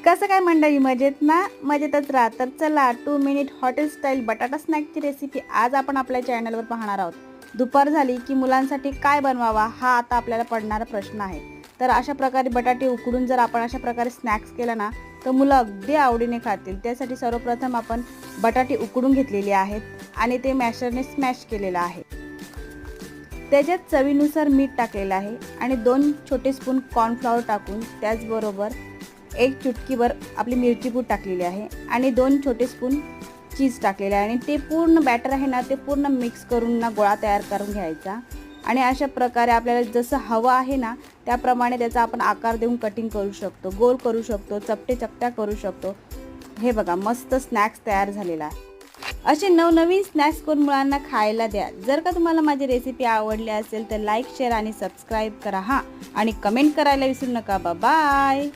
कसं काय मंडळी, मजेत ना? मजेतच राहा. तर चला 2 मिनिट हॉटेल स्टाईल बटाटा स्नॅकची रेसिपी आज आपण आपल्या चॅनलवर पाहणार आहोत. दुपार झाली की मुलांसाठी काय बनवावा हा आता आपल्याला पडणारा प्रश्न आहे. तर अशा प्रकारे बटाटे उकडून जर आपण अशा प्रकारे स्नॅक्स केला ना तर मुलं अगदी आवडीने खातील. त्यासाठी सर्वप्रथम आपण बटाटे उकडून घेतलेले आहेत आणि ते मॅशरने स्मॅश केलेलं आहे. त्याच्यात चवीनुसार मीठ टाकलेलं आहे आणि 2 छोटे स्पून कॉर्नफ्लॉवर टाकून त्याचबरोबर 1 चुटकीभर आपली मिरची पूड टाकलेली आहे आणि 2 छोटे स्पून चीज टाकलेले आहे आणि ते पूर्ण बॅटर आहे ना ते पूर्ण मिक्स करून ना गोळा तयार करून घ्यायचा. आणि अशा प्रकारे आपल्याला जसं हवं आहे ना त्याप्रमाणे त्याचा आपण आकार देऊन कटिंग करू शकतो, गोल करू शकतो, चपटे चपट्या करू शकतो. हे बघा मस्त स्नॅक्स तयार झालेला आहे. असे नवनवीन स्नॅक्स करून मुलांना खायला द्या. जर का तुम्हाला माझी रेसिपी आवडली असेल तर लाईक, शेअर आणि सबस्क्राईब करा आणि कमेंट करायला विसरू नका. बाय.